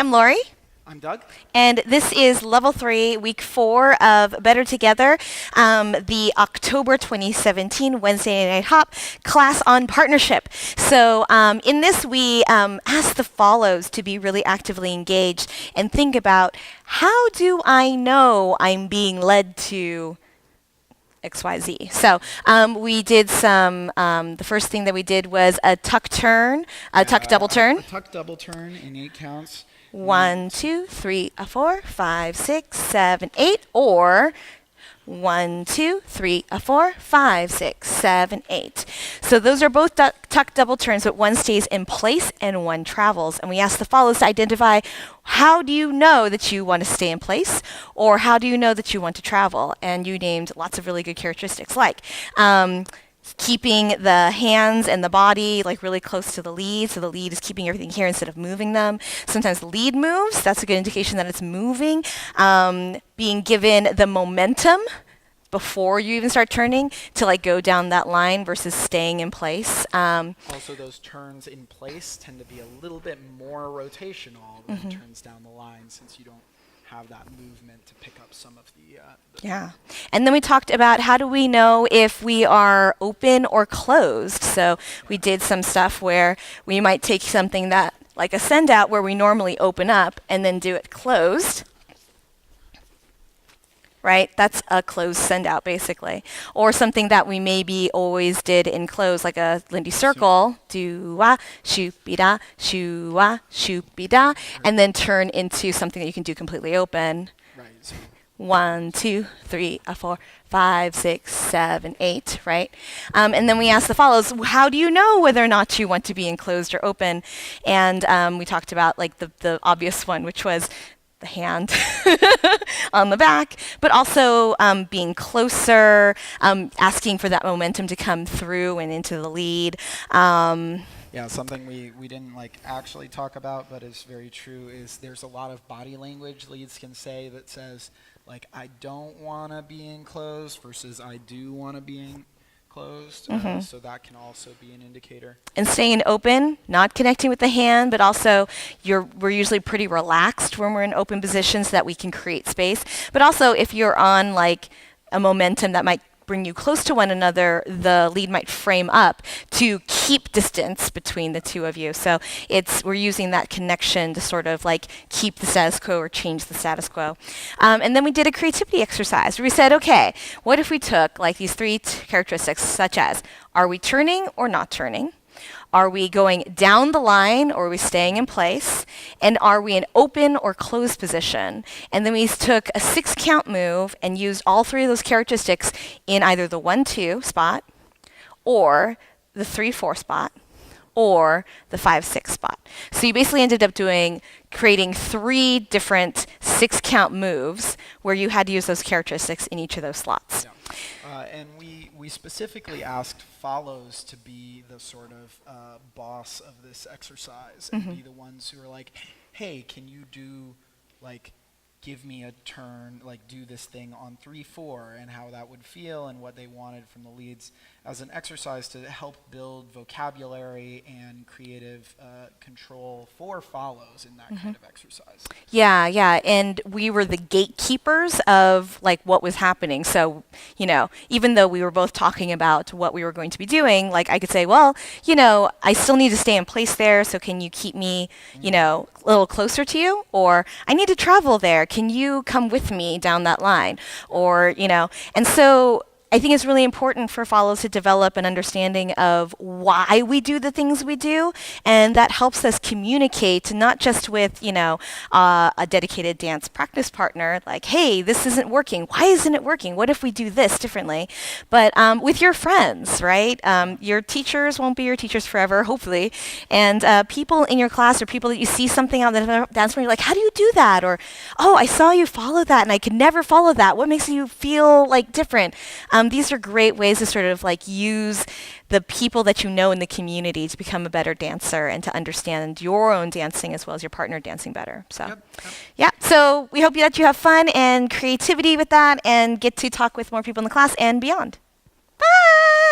I'm Lori. I'm Doug. And this is Level 3, Week 4 of Better Together, the October 2017 Wednesday Night Hop class on partnership. So in this, we ask the follows to be really actively engaged and think about, how do I know I'm being led to XYZ? So we did some, the first thing that we did was a tuck turn, a tuck double turn. A tuck double turn in 8 counts. 1, 2, 3, 4, 5, 6, 7, 8, or 1, 2, 3, 4, 5, 6, 7, 8. So those are both tuck double turns, but one stays in place and one travels. And we ask the follows to identify, how do you know that you want to stay in place, or how do you know that you want to travel? And you named lots of really good characteristics, like keeping the hands and the body like really close to the lead, so the lead is keeping everything here instead of moving them. Sometimes the lead moves, that's a good indication that it's moving. Being given the momentum before you even start turning to like go down that line versus staying in place. Also, those turns in place tend to be a little bit more rotational than turns down the line, since you don't have that movement to pick up some of the yeah. And then we talked about, how do we know if we are open or closed? So we did some stuff where we might take something that, like a send out, where we normally open up and then do it closed. Right? That's a closed send out, basically. Or something that we maybe always did in close, like a Lindy circle, do-wa, shoop-be-da, shoo-wa, shoop-be-da, and then turn into something that you can do completely open. Right. So 1, 2, 3, 4, 5, 6, 7, 8, right? And then we ask the follows, how do you know whether or not you want to be enclosed or open? And we talked about like the obvious one, which was the hand on the back, but also being closer, asking for that momentum to come through and into the lead. yeah, something we didn't like actually talk about, but is very true, is there's a lot of body language leads can say that says, like, I don't want to be enclosed versus I do want to be enclosed. So that can also be an indicator. And staying open, not connecting with the hand, but also we're usually pretty relaxed when we're in open positions, so that we can create space. But also, if you're on like a momentum that might bring you close to one another, the lead might frame up to keep distance between the two of you. So we're using that connection to sort of like keep the status quo or change the status quo. And then we did a creativity exercise where we said, okay, what if we took like these 3 characteristics, such as, are we turning or not turning? Are we going down the line, or are we staying in place? And are we in open or closed position? And then we took a 6 count move and used all 3 of those characteristics in either the 1-2 spot, or the 3-4 spot, or the 5-6 spot. So you basically ended up creating 3 different 6 count moves where you had to use those characteristics in each of those slots. Yeah. And we specifically asked follows to be the sort of boss of this exercise, and be the ones who are like, hey, can you do, like, give me a turn, like do this thing on 3-4, and how that would feel, and what they wanted from the leads as an exercise to help build vocabulary and creative control for follows in that kind of exercise. Yeah, and we were the gatekeepers of like what was happening. So, even though we were both talking about what we were going to be doing, like I could say, well, I still need to stay in place there, so can you keep me, a little closer to you? Or I need to travel there, can you come with me down that line? Or, and so I think it's really important for follows to develop an understanding of why we do the things we do, and that helps us communicate not just with, a dedicated dance practice partner, like, hey, this isn't working. Why isn't it working? What if we do this differently? But with your friends, right? Your teachers won't be your teachers forever, hopefully, and people in your class or people that you see something on the dance floor, you're like, how do you do that? Or, oh, I saw you follow that, and I could never follow that. What makes you feel like different? These are great ways to sort of like use the people that you know in the community to become a better dancer and to understand your own dancing as well as your partner dancing better. So, yeah. So we hope that you have fun and creativity with that, and get to talk with more people in the class and beyond. Bye.